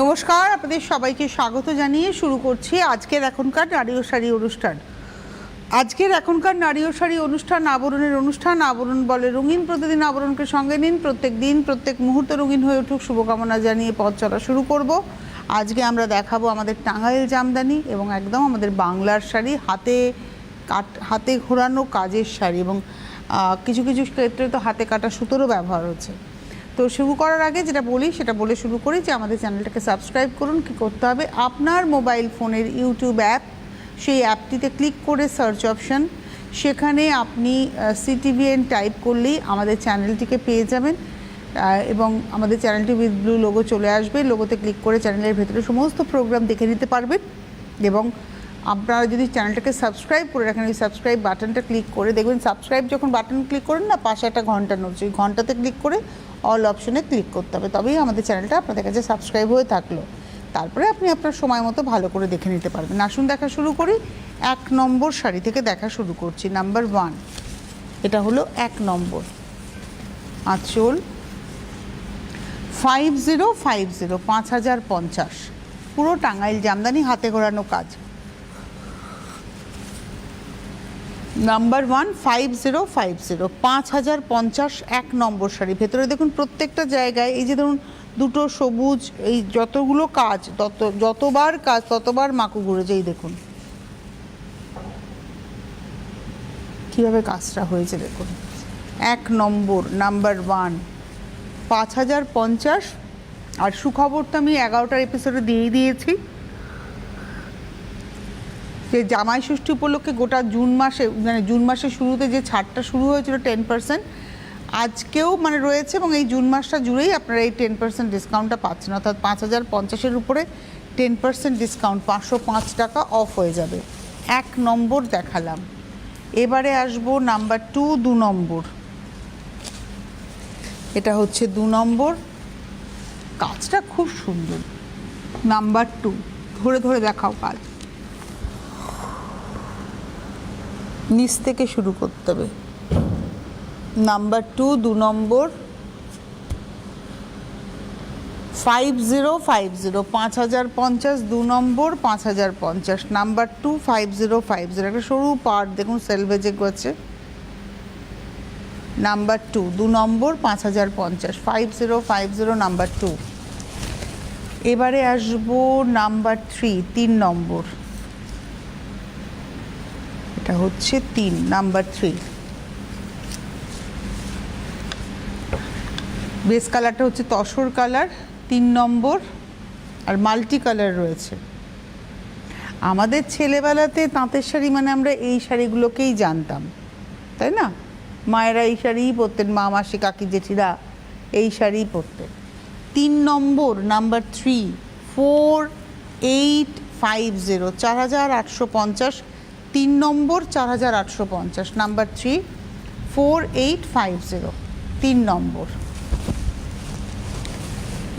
নমস্কার, আপনাদের সবাইকে স্বাগত জানিয়ে শুরু করছি আজকের এখনকার নারী ও শাড়ি অনুষ্ঠান। আজকের এখনকার নারী ও শাড়ি অনুষ্ঠান আবরণের অনুষ্ঠান। আবরণ বলে রঙিন, প্রতিদিন আবরণকে সঙ্গে নিন, প্রত্যেক দিন প্রত্যেক মুহূর্ত রঙিন হয়ে উঠুক শুভকামনা জানিয়ে পথ চলা শুরু করব। আজকে আমরা দেখাবো আমাদের টাঙ্গাইল জামদানি এবং একদম আমাদের বাংলার শাড়ি, হাতে ঘোরানো কাজের শাড়ি এবং কিছু কিছু ক্ষেত্রে তো হাতে কাটা সুতোরও ব্যবহার হচ্ছে। তো শুরু করার আগে যেটা বলি সেটা বলে শুরু করি যে আমাদের চ্যানেলটাকে সাবস্ক্রাইব করুন। কী করতে হবে, আপনার মোবাইল ফোনের ইউটিউব অ্যাপ, সেই অ্যাপটিতে ক্লিক করে সার্চ অপশন, সেখানে আপনি CTVN টাইপ করলেই আমাদের চ্যানেলটিকে পেয়ে যাবেন এবং আমাদের চ্যানেলটি উইথ ব্লু লোগো চলে আসবে। লোগোতে ক্লিক করে চ্যানেলের ভেতরে সমস্ত প্রোগ্রাম দেখে নিতে পারবেন এবং আপনারা যদি চ্যানেলটাকে সাবস্ক্রাইব করে রাখেন, ওই সাবস্ক্রাইব বাটনটা ক্লিক করে দেখবেন, সাবস্ক্রাইব যখন বাটন ক্লিক করেন না, পাশে একটা ঘন্টা নড়ছে, ওই ঘন্টাতে ক্লিক করে অল অপশনে ক্লিক করতে হবে, তবেই আমাদের চ্যানেলটা আপনাদের কাছে সাবস্ক্রাইব হয়ে থাকলো। তারপরে আপনি আপনার সময় মতো ভালো করে দেখে নিতে পারবেন। আসুন দেখা শুরু করি। 1 নম্বর শাড়ি থেকে দেখা শুরু করছি। নাম্বার 1, এটা হলো 1 নম্বর আঁচল, 5050 5050, পুরো টাঙ্গাইল জামদানি, হাতে ঘোরানো কাজ। নাম্বার 1 5050 5050 1 নম্বর শাড়ি। ভেতরে দেখুন প্রত্যেকটা জায়গায় এই যে ধরুন দুটো সবুজ, এই যতগুলো কাজ, যতবার কাজ ততবার মাকু ঘুরেছে। এই দেখুন কীভাবে কাজটা হয়েছে, দেখুন 1 নম্বর, নাম্বার 1 5050। আর সুখবর তো আমি 11টার এপিসোডে দিয়েই দিয়েছি যে জামাই ষষ্ঠী উপলক্ষে গোটা জুন মাসে, মানে জুন মাসের শুরুতে যে ছাড়টা শুরু হয়েছিল 10%, আজকেও মানে রয়েছে এবং এই জুন মাসটা জুড়েই আপনারা এই 10% ডিসকাউন্টটা পাচ্ছেন। অর্থাৎ 5050-এর উপরে 10% ডিসকাউন্ট, 505 টাকা অফ হয়ে যাবে। 1 নম্বর দেখালাম। এবারে আসবো নাম্বার 2, 2 নম্বর। এটা হচ্ছে 2 নম্বর, কাজটা খুব সুন্দর। নাম্বার 2, ধরে ধরে দেখাও কাজ, নিচ থেকে শুরু করতে হবে। নাম্বার 2, 2 নম্বর 5050 5050, 2 নম্বর 5050, নাম্বার 2 5050। একটা সরু পাড় দেখুন সেলভেজে গেছে। নাম্বার 2, 2 নম্বর 5050 5050, নাম্বার 2। এবারে আসবো নাম্বার 3, 3 নম্বর। এটা হচ্ছে 3, নাম্বার 3। বেস কালারটা হচ্ছে তসর কালার, 3 নম্বর, আর মাল্টি কালার রয়েছে। আমাদের ছেলেবেলাতে তাঁতের শাড়ি মানে আমরা এই শাড়িগুলোকেই জানতাম, তাই না? মায়েরা এই শাড়িই পরতেন, মা মাসি কাকি জেঠিরা এই শাড়িই পরতেন। 3 নম্বর, নাম্বার 3 4850 4850, 3 নম্বর 4850, নাম্বার 3 4850, 3 নম্বর।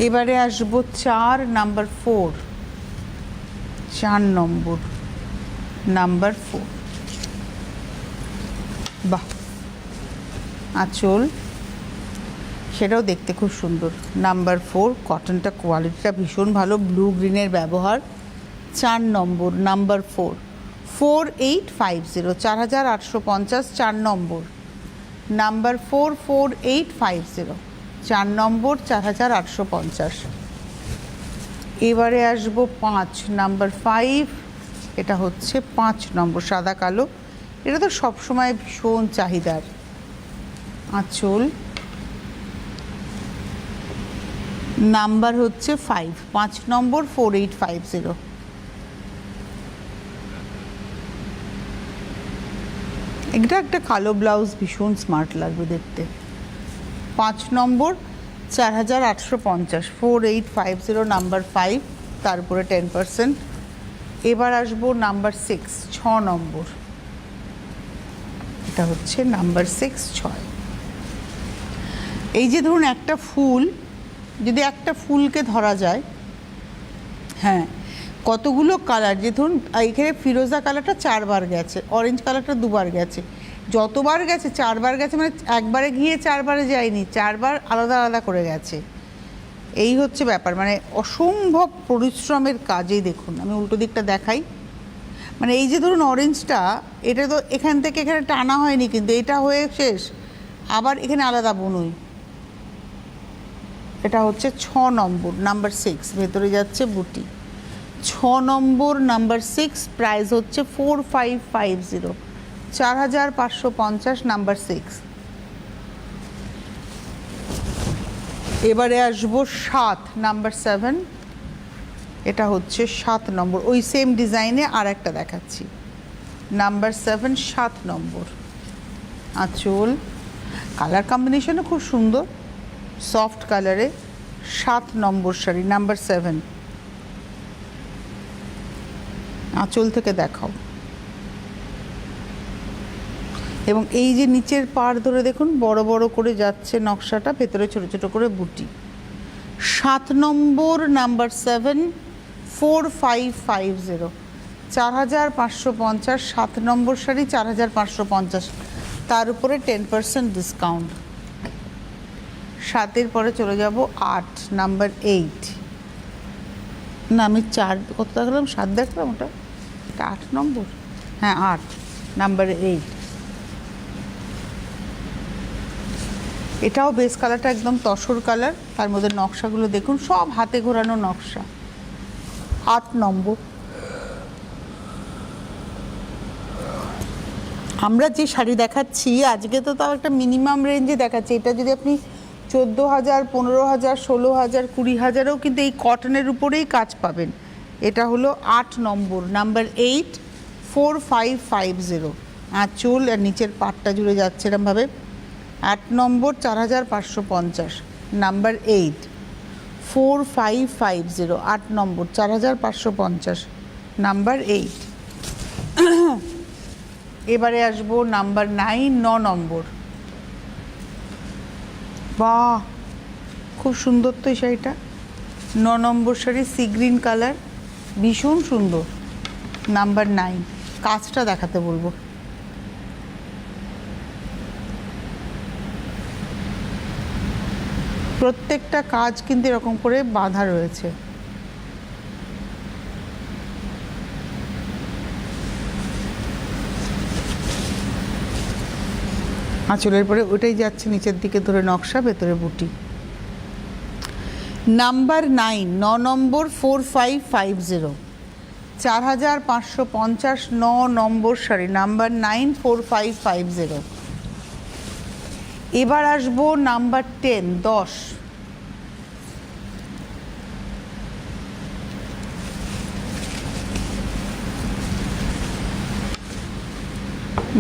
এবারে আসবো 4, নাম্বার 4, 4 নম্বর, নাম্বার 4। বাহ, আঁচল, সেটাও দেখতে খুব সুন্দর। নাম্বার 4, কটনটা কোয়ালিটিটা ভীষণ ভালো, ব্লু গ্রিনের ব্যবহার। 4 নম্বর, নাম্বার 4 4850 4850, 4 নম্বর, নাম্বার 4 4850, 4 নম্বর 4850। এবারে আসবো 5, নাম্বার 5। এটা হচ্ছে 5 নম্বর, সাদা কালো। এটা তো সবসময় ভীষণ চাহিদার। আঁচল, নাম্বার হচ্ছে 5 নম্বর 4850। এটা একটা কালো ব্লাউজ, ভীষণ স্মার্ট লাগবে দেখতে। 5 নম্বর 4850 4850, নাম্বার 5, তারপরে 10%। এবার আসবো নাম্বার 6, 6 নম্বর। এটা হচ্ছে নাম্বার 6, 6। এই যে ধরুন একটা ফুল, যদি একটা ফুলকে ধরা যায়, হ্যাঁ, কতগুলো কালার, যে ধরুন এখানে ফিরোজা কালারটা 4 বার গেছে, অরেঞ্জ কালারটা 2 বার গেছে, যতবার গেছে 4 বার গেছে, মানে একবারে গিয়ে 4 বারে যায়নি, 4 বার আলাদা আলাদা করে গেছে। এই হচ্ছে ব্যাপার, মানে অসম্ভব পরিশ্রমের কাজেই দেখুন। আমি উল্টো দিকটা দেখাই, মানে এই যে ধরুন অরেঞ্জটা, এটা তো এখান থেকে এখানে টানা হয়নি, কিন্তু এটা হয়ে শেষ, আবার এখানে আলাদা বুনুই। এটা হচ্ছে 6 নম্বর, নাম্বার 6, ভেতরে যাচ্ছে বুটি। 6 নম্বর, নাম্বার 6, প্রাইস হচ্ছে 4550, 4550, নাম্বার 6। এবারে আসবো 7, নাম্বার 7। এটা হচ্ছে 7 নম্বর, ওই সেম ডিজাইনে আর একটা দেখাচ্ছি। নাম্বার 7, 7 নম্বর আঁচল, কালার কম্বিনেশনও খুব সুন্দর, সফট কালারে। 7 নম্বর শাড়ি, নাম্বার 7। আঁচল থেকে দেখাও। এবং এই যে নিচের পাড় ধরে দেখুন বড় বড় করে যাচ্ছে নকশাটা, ভেতরে ছোট ছোট করে বুটি। 7 নম্বর, নাম্বার 7, 4550, 4550, 7 নম্বর শাড়ি 4550, তার উপরে 10% ডিসকাউন্ট। 7-এর পরে চলে যাব 8, নাম্বার 8। না, আমি 4 কত দেখালাম, 7 দেখলাম, ওটা 8 নম্বর, হ্যাঁ 8, নাম্বার 8। এটাও বেস কালারটা একদম তসর কালার, তার মধ্যে নকশাগুলো দেখুন সব হাতে ঘোরানো নকশা। 8 নম্বর। আমরা যে শাড়ি দেখাচ্ছি আজকে তো তাও একটা মিনিমাম রেঞ্জে দেখাচ্ছি। এটা যদি আপনি 14,000, 15,000, 16,000, 20,000-ও কিন্তু এই কটনের উপরেই কাজ পাবেন। এটা হলো 8 নম্বর, নাম্বার 8, 4550। আঁচল আর নিচের পাটটা জুড়ে যাচ্ছে এরমভাবে। 8 নম্বর, 4550, নাম্বার 8, 4550, 8 নম্বর, 4550, নাম্বার 8। এবারে আসবো নাম্বার 9, 9 নম্বর। বাহ, খুব সুন্দর তো এই শাড়িটা। 9 নম্বর শাড়ি, সি গ্রিন কালার, ভীষণ সুন্দর। নাম্বার 9, কাজটা দেখাতে বলবো। প্রত্যেকটা কাজ কিন্তু এরকম করে বাঁধা রয়েছে। আঁচলের পরে ওটাই যাচ্ছে নিচের দিকে ধরে নকশা, ভেতরে বুটি। নাম্বার 9, 9 নম্বর, 4550, 4550, 9 নম্বর শাড়ি, নাম্বার 9, 4550। এবার আসবো নাম্বার 10, 10।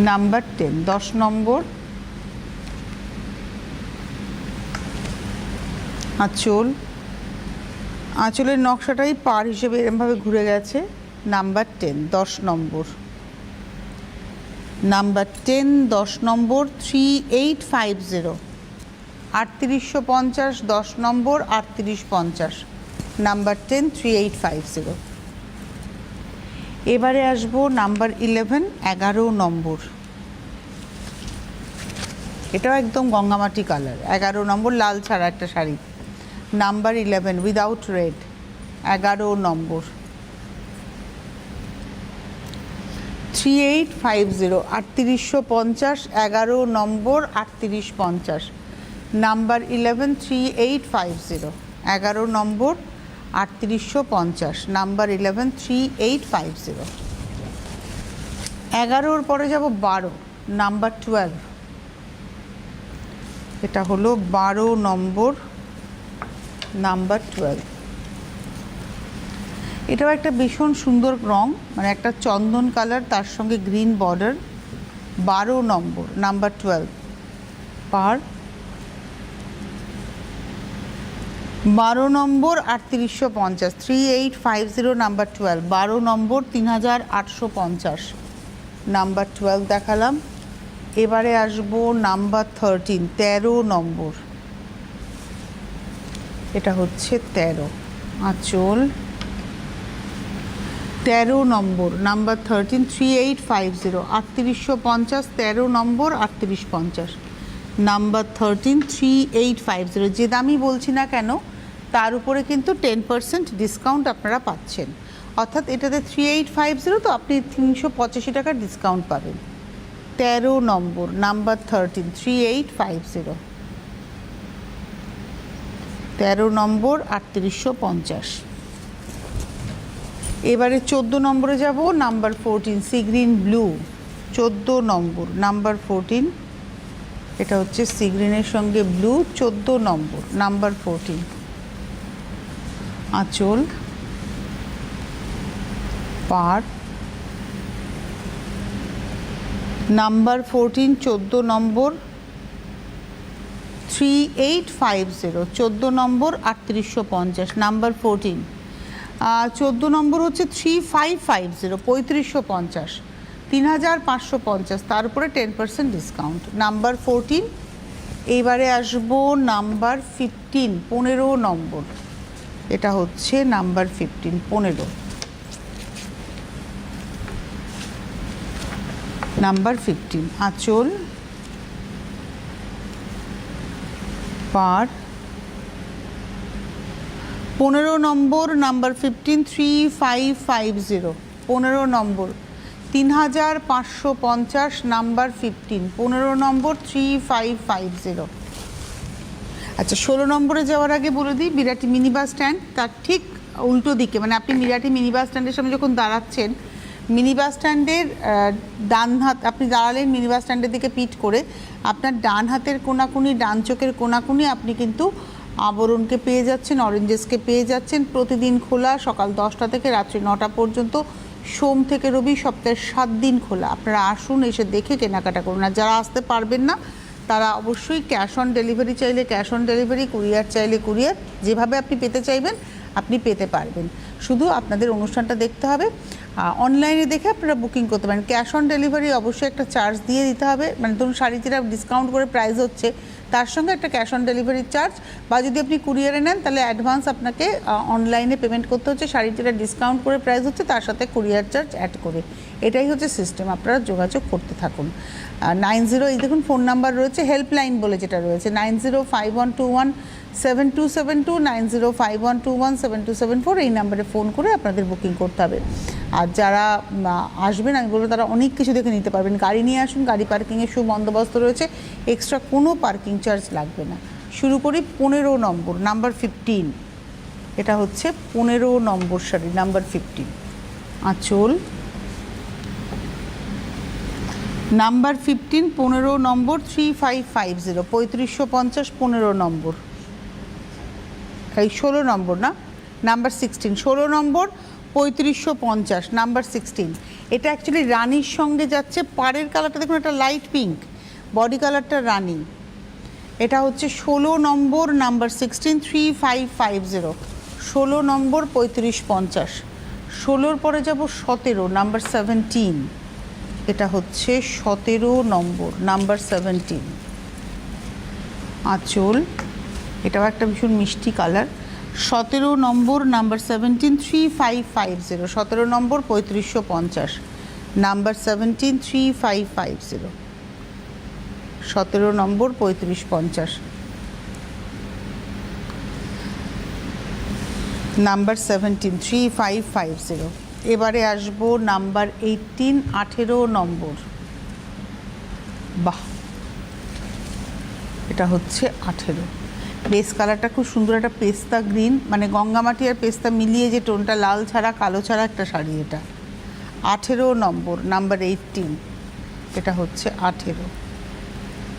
নাম্বার 10, 10 নম্বর। আঁচল, আঁচলের নকশাটাই পার হিসেবে এরমভাবে ঘুরে গেছে। নাম্বার 10, 10 নম্বর। নাম্বার 10, 10 নম্বর, 3850, 3850, 10 নম্বর, 3850, নাম্বার 10, 3850। এবারে আসবো নাম্বার 11, 11 নম্বর। এটাও একদম গঙ্গামাটি কালার, 11 নম্বর, লাল ছাড়া একটা শাড়ি। নাম্বার 11, উইদাউট রেড, 11 নম্বর, 3850, 3850, 11 নম্বর, 3850, নাম্বার 11, 3850, 11 নম্বর, 3850, নাম্বার 11, 3850। 11-র পরে যাব 12, নাম্বার 12। এটা হলো 12 নম্বর, নাম্বার 12। এটাও একটা ভীষণ সুন্দর রং, মানে একটা চন্দন কালার, তার সঙ্গে গ্রিন বর্ডার। 12 নম্বর, নাম্বার 12, পার। 12 নম্বর, 3850, 3850, নাম্বার 12, 12 নম্বর, 3850, নাম্বার 12 দেখালাম। এবারে আসবো নাম্বার 13, 13 নম্বর। এটা হচ্ছে 13, আঁচল। 13 নম্বর, নাম্বার 13, 3850, 3850, 13 নম্বর, 3850, নাম্বার 13, 3850। যে দামই বলছি না কেন, তার উপরে কিন্তু 10% ডিসকাউন্ট আপনারা পাচ্ছেন, অর্থাৎ এটাতে 3850, তো আপনি 385 টাকার ডিসকাউন্ট পাবেন। 13 নম্বর, নাম্বার 13, 3850। 13 নম্বর 3850। এবারে 14 নম্বরে যাব, নাম্বার 14, সি গ্রিন ব্লু। 14 নম্বর, নাম্বার 14, এটা হচ্ছে সি গ্রিনের সঙ্গে ব্লু। 14 নম্বর, নাম্বার 14, আঁচল, পার। নাম্বার 14, 14 নম্বর 3850, 14 নম্বর 3850, নাম্বার 14। 14 নম্বর হচ্ছে 3550, 3550, 3550, তার উপরে 10% ডিসকাউন্ট। নাম্বার 14। এইবারে আসবো নাম্বার 15, 15 নম্বর, এটা হচ্ছে নাম্বার 15, 15। নাম্বার 15, আঁচল, পার। 15 নম্বর, নাম্বার 15, 3550, 15 নম্বর 3550, নাম্বার 15, 15 নম্বর 3550। আচ্ছা, 16 নম্বরে যাওয়ার আগে বলে দিই, বিরাটি মিনি বাস স্ট্যান্ড, তার ঠিক উল্টো দিকে, মানে আপনি বিরাটি মিনি বাস স্ট্যান্ডের সামনে যখন দাঁড়াচ্ছেন, মিনি বাস স্ট্যান্ডের ডান হাত, আপনি দাঁড়ালেন মিনি বাস স্ট্যান্ডের দিকে পিঠ করে, আপনার ডান হাতের কোনাকুনি, ডান চোখের কোনাকুনি আপনি কিন্তু আবরণকে পেয়ে যাচ্ছেন, অরেঞ্জেসকে পেয়ে যাচ্ছেন। প্রতিদিন খোলা, সকাল 10টা থেকে রাত্রি 9টা পর্যন্ত, সোম থেকে রবি, সপ্তাহে 7 দিন খোলা। আপনারা আসুন, এসে দেখে কেনাকাটা করুন। আর যারা আসতে পারবেন না তারা অবশ্যই ক্যাশ অন ডেলিভারি চাইলে ক্যাশ অন ডেলিভারি, কুরিয়ার চাইলে কুরিয়ার, যেভাবে আপনি পেতে চাইবেন আপনি পেতে পারবেন। শুধু আপনাদের অনুষ্ঠানটা দেখতে হবে, অনলাইনে দেখে আপনারা বুকিং করতে পারেন। ক্যাশ অন ডেলিভারি অবশ্যই একটা চার্জ দিয়ে দিতে হবে, মানে ধরুন শাড়িটিরা ডিসকাউন্ট করে প্রাইস হচ্ছে, তার সঙ্গে একটা ক্যাশ অন ডেলিভারির চার্জ, বা যদি আপনি কুরিয়ারে নেন তাহলে অ্যাডভান্স আপনাকে অনলাইনে পেমেন্ট করতে হচ্ছে, শাড়িটিরা ডিসকাউন্ট করে প্রাইস হচ্ছে, তার সাথে কুরিয়ার চার্জ অ্যাড করে। এটাই হচ্ছে সিস্টেম, আপনারা যোগাযোগ করতে থাকুন। 90, এই দেখুন ফোন নাম্বার রয়েছে, হেল্পলাইন বলে যেটা রয়েছে, 9051217272, 9051217274, এই নাম্বারে ফোন করে আপনাদের বুকিং করতে হবে। আর যারা আসবেন, আমি বলবো তারা অনেক কিছু দেখে নিতে পারবেন। গাড়ি নিয়ে আসুন, গাড়ি পার্কিংয়ের সুবন্দোবস্ত রয়েছে, এক্সট্রা কোনো পার্কিং চার্জ লাগবে না। শুরু করি 15 নম্বর, নাম্বার 15, এটা হচ্ছে 15 নম্বর শাড়ি, নাম্বার 15, আঁচল, নাম্বার 15, 15 নম্বর 3550, 3550, 15 নম্বর, এই 16 নম্বর না, নাম্বার 16, 16 নম্বর 3550, নাম্বার 16। এটা অ্যাকচুয়ালি রানির সঙ্গে যাচ্ছে, পাড়ের কালারটা দেখুন, একটা লাইট পিঙ্ক, বডি কালারটা রানি। এটা হচ্ছে 16 নম্বর, নাম্বার 16, 3550, 16 নম্বর 3550। 16-র পরে যাব 17, নাম্বার 17, এটা হচ্ছে 17 নম্বর, নাম্বার 17, আঁচল, এটাও একটা ভীষণ মিষ্টি কালার। 17 নম্বর, নাম্বার 17, 3550, 17 নম্বর 3550, নাম্বার 17, 3550, 17 নম্বর 3550, নাম্বার 17, 3550। এবারে আসবো নাম্বার 18, 18 নম্বর, বাহ, এটা হচ্ছে 18। বেস কালারটা খুব সুন্দর, একটা পেস্তা গ্রিন, মানে গঙ্গামাটি আর পেস্তা মিলিয়ে যে টোনটা, লাল ছাড়া কালো ছাড়া একটা শাড়ি। এটা 18 নম্বর, নাম্বার 18, এটা হচ্ছে 18,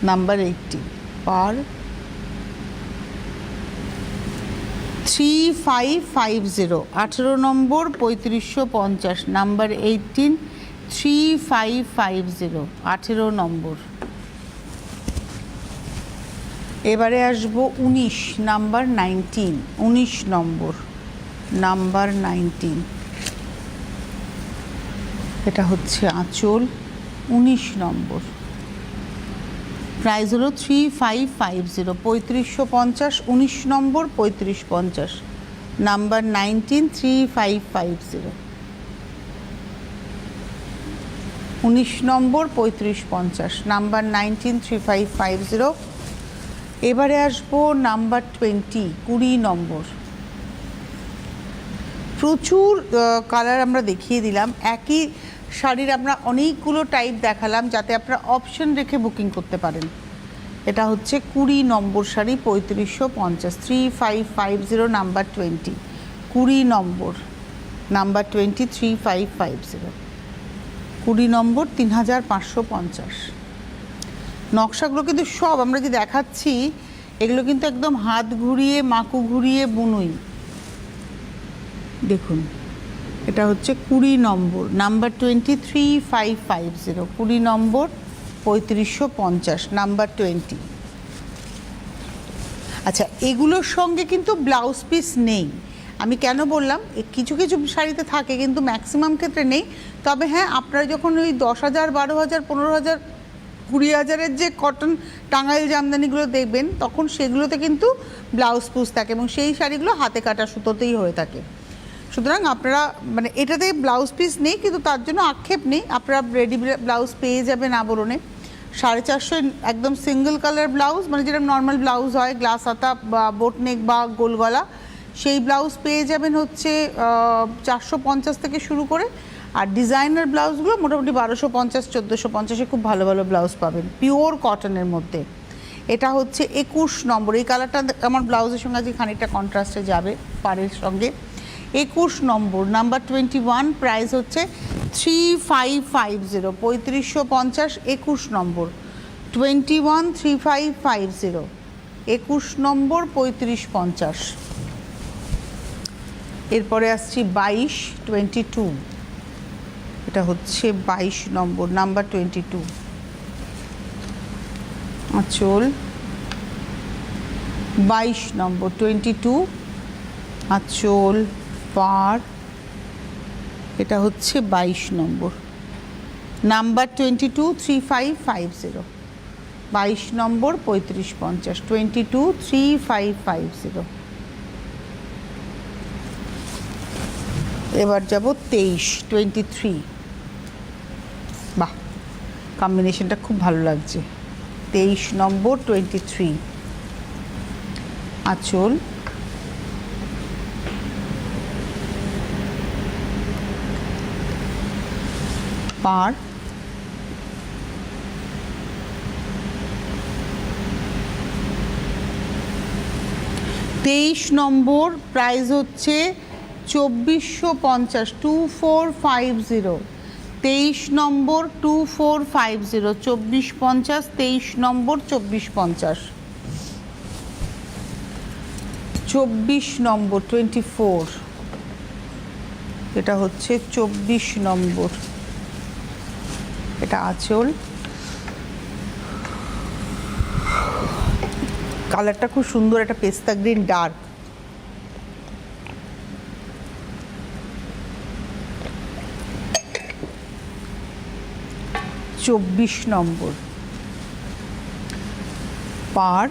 নাম্বার 18, পার। 3550, 18 নম্বর 3550, নাম্বার 18, 3550, 18 নম্বর। এবারে আসবো 19, নাম্বার 19, 19 নম্বর, নাম্বার 19, এটা হচ্ছে আঁচল, 19 নম্বর, প্রাইস হলো 3550, 3550, 19 নম্বর 3550, নাম্বার 19, 3550, 19 নম্বর 3550, নাম্বার 19, 3550। এবারে আসবো নাম্বার 20, 20 নম্বর, প্রচুর কালার আমরা দেখিয়ে দিলাম, একই শাড়ির আমরা অনেকগুলো টাইপ দেখালাম যাতে আপনারা অপশন রেখে বুকিং করতে পারেন। এটা হচ্ছে 20 নম্বর শাড়ি, 3550, 3550 নাম্বার 20, 20 নম্বর নাম্বার 20, 3550, 20 নম্বর 3550। নকশাগুলো কিন্তু সব আমরা যে দেখাচ্ছি এগুলো কিন্তু একদম হাত ঘুরিয়ে মাকু ঘুরিয়ে বুনুই। দেখুন এটা হচ্ছে 20 নম্বর নাম্বার 23550, 20 নম্বর 3550 নাম্বার 20। আচ্ছা, এগুলোর সঙ্গে কিন্তু ব্লাউজ পিস নেই। আমি কেন বললাম, কিছু কিছু শাড়িতে থাকে কিন্তু ম্যাক্সিমাম ক্ষেত্রে নেই। তবে হ্যাঁ, আপনারা যখন ওই 10,000, 12,000, 15,000, 20,000-এর যে কটন টাঙ্গাইল জামদানিগুলো দেখবেন তখন সেগুলোতে কিন্তু ব্লাউজ পিস থাকে এবং সেই শাড়িগুলো হাতে কাটা সুতোতেই হয়ে থাকে। সুতরাং আপনারা মানে এটাতে ব্লাউজ পিস নেই কিন্তু তার জন্য আক্ষেপ নেই, আপনারা রেডি ব্লাউজ পেয়ে যাবেন আবরণে। 450 একদম সিঙ্গেল কালার ব্লাউজ, মানে যেটা নর্মাল ব্লাউজ হয় গ্লাস হাতা বা বোট নেক বা গোল গলা, সেই ব্লাউজ পেয়ে যাবেন হচ্ছে 450 থেকে শুরু করে। আর ডিজাইনার ব্লাউজগুলো মোটামুটি 1250, 1450-এ খুব ভালো ভালো ব্লাউজ পাবেন পিওর কটনের মধ্যে। এটা হচ্ছে 21 নম্বর, এই কালারটা আমার ব্লাউজের সঙ্গে আজকে খানিকটা কন্ট্রাস্টে যাবে পাড়ের সঙ্গে। 21 নম্বর নাম্বার 21, প্রাইস হচ্ছে 3550, 3550, 21 নম্বর 21, 3550, 21 নম্বর 3550। এরপরে আসছি 22, 22, এটা হচ্ছে 22 নম্বর নাম্বার 22, আঁচল 22 নম্বর 22, আঁচল পাড়, এটা হচ্ছে 22 নম্বর নাম্বার 22, 3550, 22 নম্বর 3550, 22, 3550। এবার যাব 23, 23। বাহ, কম্বিনেশনটা খুব ভালো লাগছে। 23 নম্বর 23, আঁচল পাড়, 23 নম্বর প্রাইস হচ্ছে 2450, 2450, 23 নম্বর 2450, 2450, 23 নম্বর 2450, 24 নম্বর 24, এটা হচ্ছে 24 নম্বর, এটা আঁচল। কালারটা খুব সুন্দর, একটা পেস্তা গ্রিন ডার্ক। 24 নম্বর পার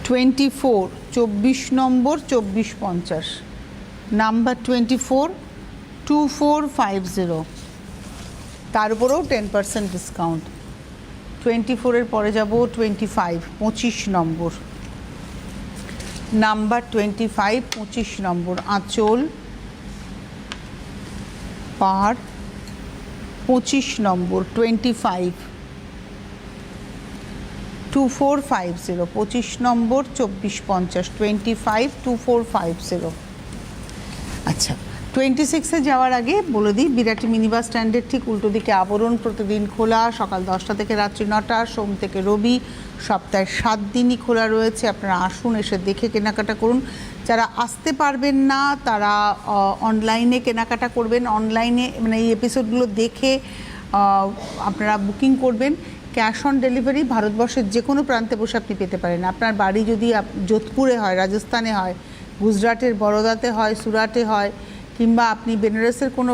24, 24 নম্বর 2450, নাম্বার 24, 2450, তার উপরেও 10% ডিসকাউন্ট। 24-এর পরে যাব 25, 25 নম্বর নাম্বার 25, 25 নম্বর, আঁচল পাড় 25 নম্বর 25, 2450, 25 নম্বর 2450, 25, 2450। আচ্ছা, 26-এ যাওয়ার আগে বলে দিই, বিরাটি মিনি বাস স্ট্যান্ডের ঠিক উল্টো দিকে আবরণ, প্রতিদিন খোলা সকাল 10টা থেকে রাত্রি 9টা, সোম থেকে রবি, সপ্তাহে 7 দিনই খোলা রয়েছে। আপনারা আসুন, এসে দেখে কেনাকাটা করুন। যারা আসতে পারবেন না তারা অনলাইনে কেনাকাটা করবেন, অনলাইনে মানে এই এপিসোডগুলো দেখে আপনারা বুকিং করবেন। ক্যাশ অন ডেলিভারি ভারতবর্ষের যে কোনো প্রান্তে বসে আপনি পেতে পারেন। আপনার বাড়ি যদি যোধপুরে হয়, রাজস্থানে হয়, গুজরাটের বরোদাতে হয়, সুরাটে হয়, কিংবা আপনি বেনারসের কোনো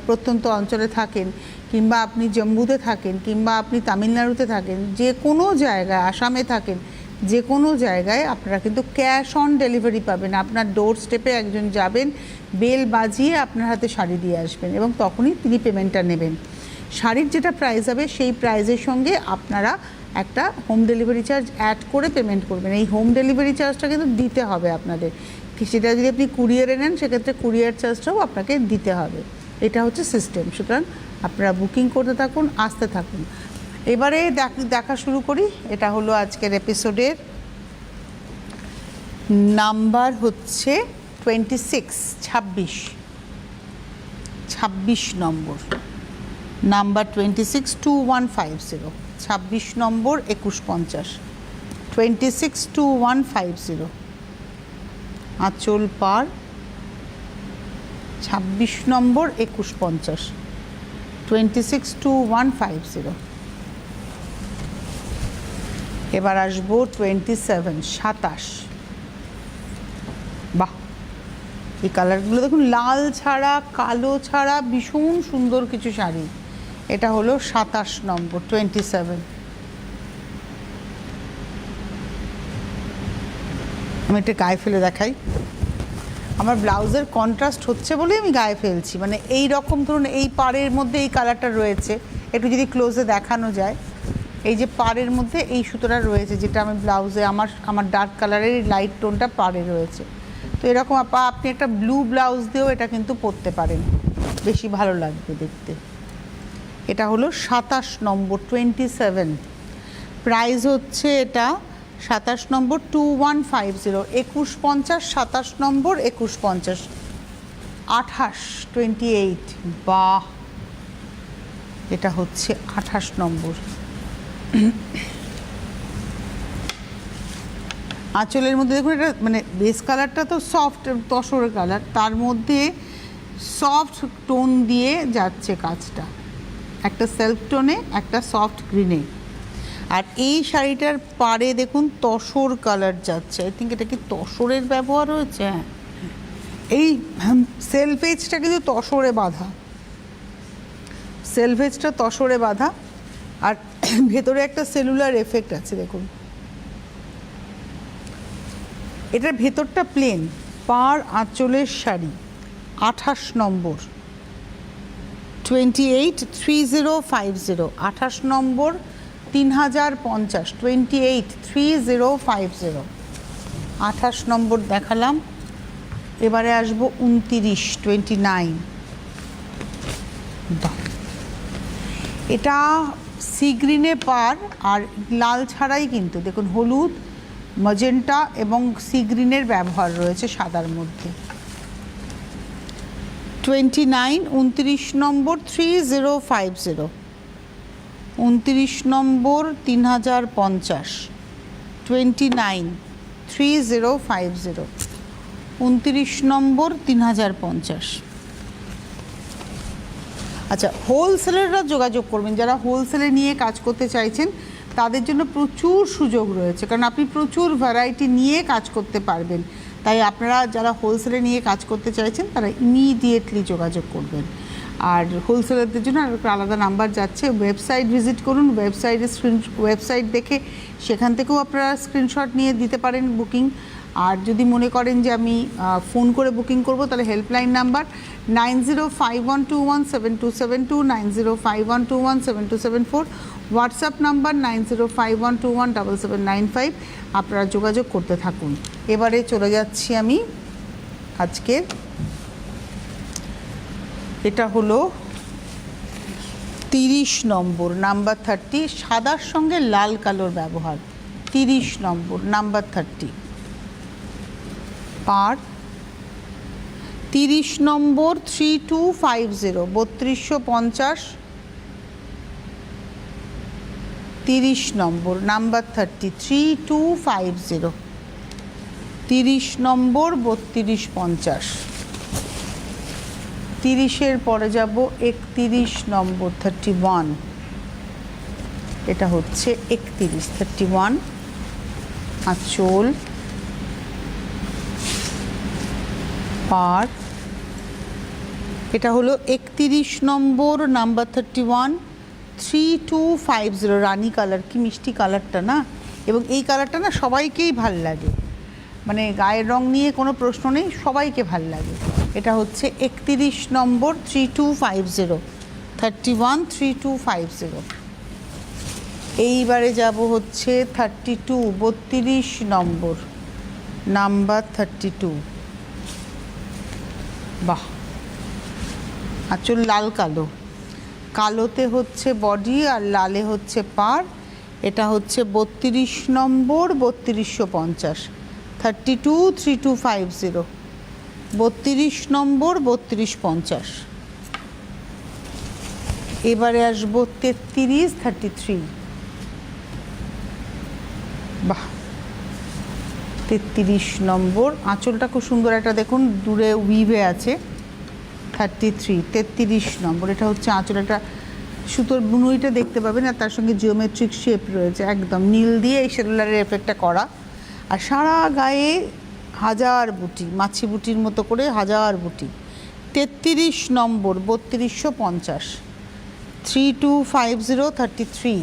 প্রত্যন্ত অঞ্চলে থাকেন, কিংবা আপনি জম্মুতে থাকেন, কিংবা আপনি তামিলনাড়ুতে থাকেন, যে কোনো জায়গায়, আসামে থাকেন, যে কোনো জায়গায় আপনারা কিন্তু ক্যাশ অন ডেলিভারি পাবেন। আপনার ডোর স্টেপে একজন যাবেন, বেল বাজিয়ে আপনার হাতে শাড়ি দিয়ে আসবেন এবং তখনই তিনি পেমেন্টটা নেবেন। শাড়ির যেটা প্রাইস হবে সেই প্রাইসের সঙ্গে আপনারা একটা হোম ডেলিভারি চার্জ অ্যাড করে পেমেন্ট করবেন। এই হোম ডেলিভারি চার্জটা কিন্তু দিতে হবে আপনাদের। সেটা যদি আপনি কুরিয়ারে নেন সেক্ষেত্রে কুরিয়ার চার্জটাও আপনাকে দিতে হবে। এটা হচ্ছে সিস্টেম। সুতরাং আপনারা বুকিং করতে থাকুন, আসতে থাকুন। এবারে দেখা শুরু করি। এটা হলো আজকের এপিসোডের নাম্বার হচ্ছে 26 নম্বর, নাম্বার 262150, 26 নম্বর 2150, 262150 আঁচল পার 26 নম্বর 2150, 262150। এবার আসবো 27। বাহ, এই কালারগুলো দেখুন, লাল ছাড়া কালো ছাড়া ভীষণ সুন্দর কিছু শাড়ি। এটা হলো 27 নম্বর 27। আমি একটা গায়ে ফেলে দেখাই। আমার ব্লাউজের কন্ট্রাস্ট হচ্ছে বলে আমি গায়ে ফেলছি। মানে এই রকম ধরুন, এই পাড়ের মধ্যে এই কালারটা রয়েছে, একটু যদি ক্লোজে দেখানো যায়। এই যে পাড়ের মধ্যে এই সুতোটা রয়েছে, যেটা আমি ব্লাউজে আমার ডার্ক কালারের লাইট টোনটা পাড়ে রয়েছে। তো এরকম আপনি একটা ব্লু ব্লাউজ দিয়েও এটা কিন্তু পরতে পারেন, বেশি ভালো লাগবে দেখতে। এটা হলো 27 নম্বর 27। প্রাইস হচ্ছে এটা 27 নম্বর 2150, 2150, 27 নম্বর 2150, 28। বাহ, এটা হচ্ছে 28 নম্বর। আঁচলের মধ্যে দেখুন, এটা মানে বেস কালারটা তো সফট তসর কালার, তার মধ্যে সফট টোন দিয়ে যাচ্ছে কাজটা, একটা সেলফ টোনে, একটা সফট গ্রিনে। আর এই শাড়িটার পাড়ে দেখুন তসর কালার যাচ্ছে। আই থিঙ্ক এটা কি তসরের ব্যবহার হয়েছে? হ্যাঁ, এই সেলফ এজটা কিন্তু তসরে বাঁধা, সেলফ এজটা তসরে বাঁধা, আর ভেতরে একটা সেলুলার এফেক্ট আছে দেখুন। এটার ভেতরটা প্লেন, পাড় আঁচলের শাড়ি। 28 নম্বর 283050, 28 নম্বর 3050, 283050, 28 নম্বর দেখালাম। এবারে আসবো 29। এটা সি গ্রিনে পার আর লাল ছাড়াই কিন্তু দেখুন, হলুদ, ম্যাজেন্টা এবং সি গ্রিনের ব্যবহার রয়েছে সাদার মধ্যে। 29 নম্বর 3050, 29 নম্বর 3050, 293050, 29 নম্বর 3050। আচ্ছা, হোলসেলাররা যোগাযোগ করবেন। যারা হোলসেলে নিয়ে কাজ করতে চাইছেন তাদের জন্য প্রচুর সুযোগ রয়েছে, কারণ আপনি প্রচুর ভ্যারাইটি নিয়ে কাজ করতে পারবেন। তাই আপনারা যারা হোলসেলে নিয়ে কাজ করতে চাইছেন তারা ইমিডিয়েটলি যোগাযোগ করবেন। আর হোলসেলারদের জন্য একটা আলাদা নাম্বার যাচ্ছে, ওয়েবসাইট ভিজিট করুন। ওয়েবসাইট দেখে সেখান থেকেও আপনারা স্ক্রিনশট নিয়ে দিতে পারেন বুকিং। আর যদি মনে করেন যে আমি ফোন করে বুকিং করব, তাহলে হেল্পলাইন নাম্বার 9051217272, 9051217274, হোয়াটসঅ্যাপ নাম্বার 9051217795। আপনারা যোগাযোগ করতে থাকুন। এবারে চলে যাচ্ছি আমি আজকের, এটা হলো 30 নম্বর, নাম্বার 30, সাদার সঙ্গে লাল কালোর ব্যবহার। 30 নম্বর নাম্বার 30 পার 30 নম্বর 3250, 3250, 30 নম্বর নাম্বার 30, 3250, 30 নম্বর 3250। 30-এর পরে যাব 31 নম্বর 31, এটা হচ্ছে 31 আঁচল পার। এটা হলো 31 নম্বর নাম্বার 31, 3250, রানী কালার। কি মিষ্টি কালারটা না, এবং এই কালারটা না সবাইকেই ভাল লাগে, মানে গায়ের রং নিয়ে কোনো প্রশ্ন নেই, সবাইকে ভাল লাগে। এটা হচ্ছে 31 নম্বর 3250, 31 3250। এইবারে যাব হচ্ছে 32 নম্বর নাম্বার 32, বাহ, আঁচল লাল কালো, কালোতে হচ্ছে বডি আর লালে হচ্ছে পাড়। এটা হচ্ছে 32 নম্বর, 3250, 323250, 32 নম্বর, 3250। এবারে আসবো 3333। বাহ, 33 নম্বর, আঁচলটা খুব সুন্দর একটা দেখুন দূরে উইভে আছে। 33 নম্বর, এটা হচ্ছে আঁচল, একটা সুতোর বুনুইটা দেখতে পাবেন আর তার সঙ্গে জিওমেট্রিক শেপ রয়েছে, একদম নীল দিয়ে এই সেলুলারের এফেক্টটা করা। আর সারা গায়ে হাজার বুটি, মাছি বুটির মতো করে হাজার বুটি। 33 নম্বর, 3250, 3250, 33।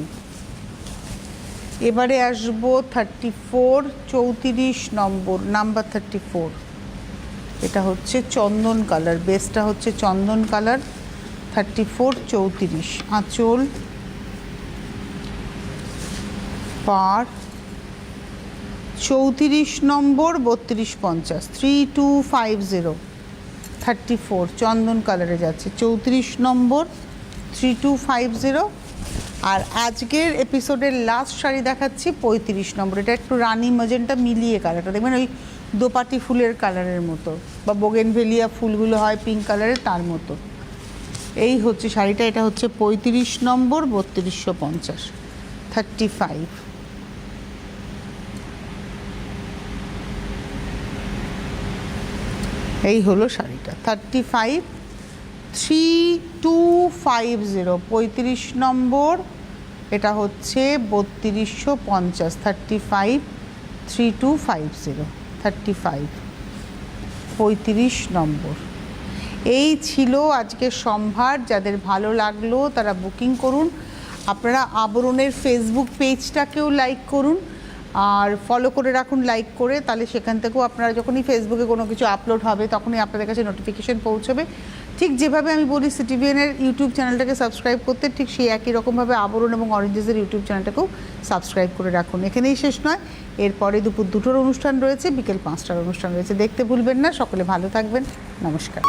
এবারে আসবো 34, 34 নম্বর, নাম্বার 34। এটা হচ্ছে চন্দন কালার, বেসটা হচ্ছে চন্দন কালার। 34, 34, আঁচল, পাড়। 34 নম্বর, 3250, 3250, 34, চন্দন কালারে যাচ্ছে। 34 নম্বর, 3250। আর আজকের এপিসোডের লাস্ট শাড়ি দেখাচ্ছি 35 নম্বর। এটা একটু রানি ম্যাজেন্টা মিলিয়ে কালারটা দেখবেন, ওই দোপাটি ফুলের কালারের মতো, বা বোগেনভেলিয়া ফুলগুলো হয় পিঙ্ক কালারের, তার মতো। এই হচ্ছে শাড়িটা, এটা হচ্ছে 35 নম্বর, 3250, 35। এই হলো শাড়িটা 35, 3250, 35 নম্বর। এটা হচ্ছে 3250, 35, 3250, 35, 35 নম্বর। এই ছিল আজকের সম্ভার। যাদের ভালো লাগলো তারা বুকিং করুন। আপনারা আবরণের ফেসবুক পেজটাকেও লাইক করুন আর ফলো করে রাখুন লাইক করে, তাহলে সেখান থেকেও আপনারা যখনই ফেসবুকে কোনো কিছু আপলোড হবে তখনই আপনাদের কাছে নোটিফিকেশন পৌঁছবে। ঠিক যেভাবে আমি বলি সিটিভিএনের ইউটিউব চ্যানেলটাকে সাবস্ক্রাইব করতে, ঠিক সেই একই রকমভাবে আবরণ এবং অরেঞ্জেসের ইউটিউব চ্যানেলটাকেও সাবস্ক্রাইব করে রাখুন। এখানেই শেষ নয়, এরপরে দুপুর 2টোর অনুষ্ঠান রয়েছে, বিকেল 5টার অনুষ্ঠান রয়েছে, দেখতে ভুলবেন না। সকলে ভালো থাকবেন, নমস্কার।